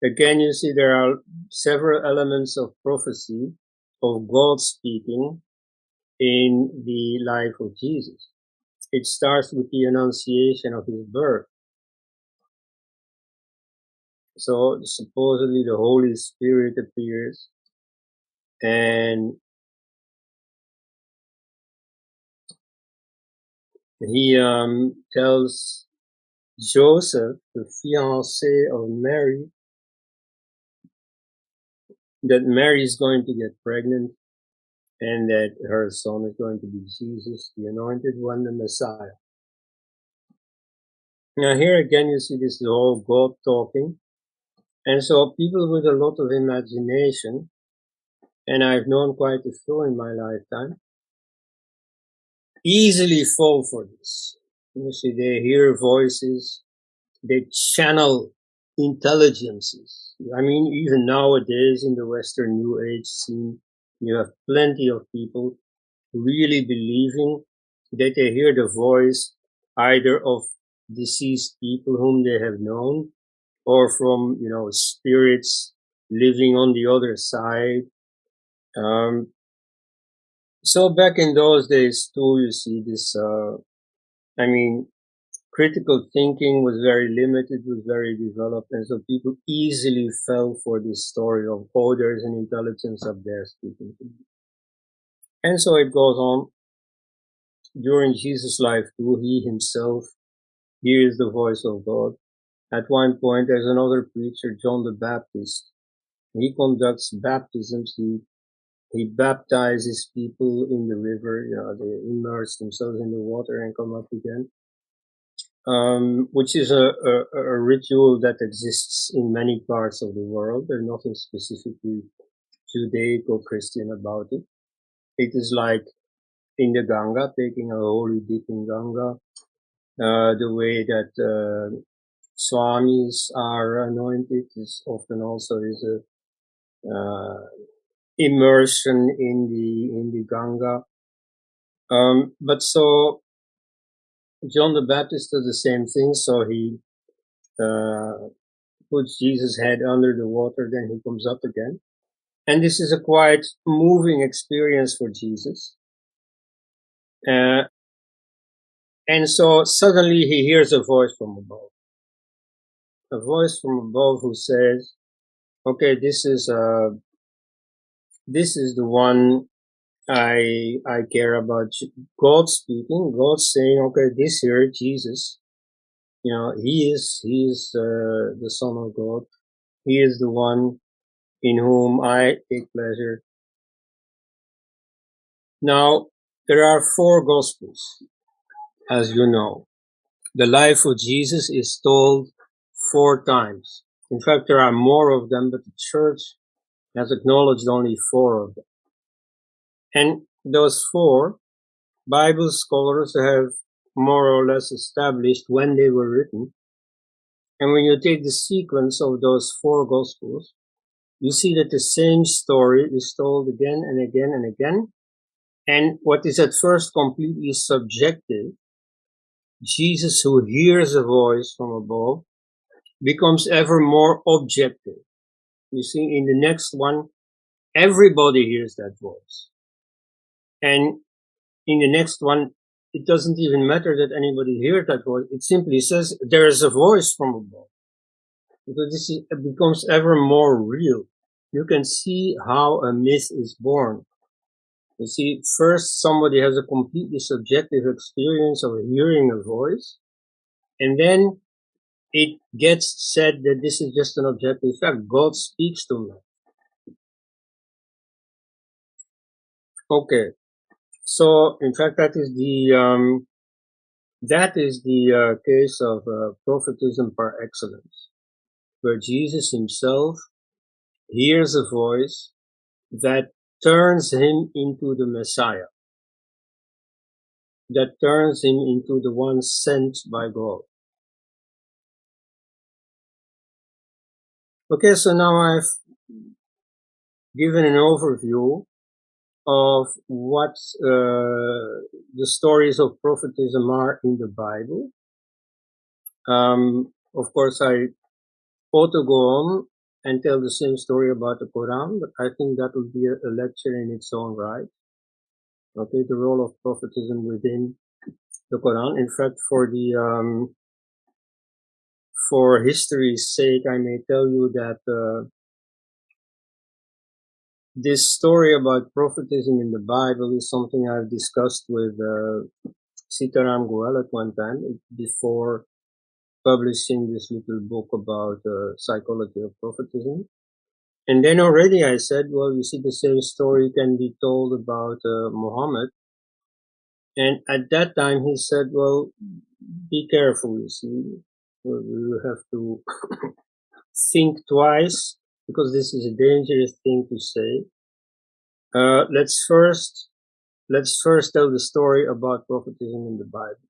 Again, you see there are several elements of prophecy, of God speaking in the life of Jesus. It starts with the annunciation of his birth. So supposedly the Holy Spirit appears and he tells Joseph, the fiancé of Mary, that Mary is going to get pregnant and that her son is going to be Jesus, the anointed one, the Messiah. Now here again you see this is all God talking. And so people with a lot of imagination, and I've known quite a few in my lifetime, easily fall for this. You see, they hear voices, they channel intelligences. I mean, even nowadays in the Western New Age scene, you have plenty of people really believing that they hear the voice either of deceased people whom they have known or from, spirits living on the other side. So back in those days too, you see this, critical thinking was very limited, was very developed, and so people easily fell for this story of, oh, there's an intelligence up there speaking to me. And so it goes on. During Jesus' life too, he himself hears the voice of God. At one point, there's another preacher, John the Baptist. He conducts baptisms. He baptizes people in the river. They immerse themselves in the water and come up again. Which is a ritual that exists in many parts of the world. There's nothing specifically Judaic or Christian about it. It is like in the Ganga, taking a holy dip in Ganga, the way that swamis are anointed is often also is a immersion in the Ganga. But so John the Baptist does the same thing. So he puts Jesus' head under the water, then he comes up again. And this is a quite moving experience for Jesus. And so suddenly he hears a voice from above. A voice from above who says, okay, this is the one I care about. God speaking, God saying, okay, this here, Jesus, he is the Son of God. He is the one in whom I take pleasure. Now, there are 4 Gospels, as you know. The life of Jesus is told 4 times. In fact, there are more of them, but the church has acknowledged only 4 of them. And those 4, Bible scholars have more or less established when they were written. And when you take the sequence of those 4 Gospels, you see that the same story is told again and again and again. And what is at first completely subjective, Jesus, who hears a voice from above, becomes ever more objective. You see, in the next one, everybody hears that voice. And in the next one, it doesn't even matter that anybody hears that voice. It simply says, there is a voice from above. Because it becomes ever more real. You can see how a myth is born. You see, first somebody has a completely subjective experience of hearing a voice, and then it gets said that this is just an objective fact. God speaks to me. Okay, so in fact that is the case of prophetism par excellence, where Jesus himself hears a voice that turns him into the Messiah, that turns him into the one sent by God. Okay, so now I've given an overview of what the stories of prophetism are in the Bible. Of course, I ought to go on and tell the same story about the Quran, but I think that would be a lecture in its own right. Okay, the role of prophetism within the Quran. In fact, for history's sake, I may tell you that this story about prophetism in the Bible is something I've discussed with Sitaram Goel at one time before publishing this little book about psychology of prophetism. And then already I said, well, you see, the same story can be told about Muhammad. And at that time he said, well, be careful, you see. You have to think twice because this is a dangerous thing to say. Let's first tell the story about prophetism in the Bible.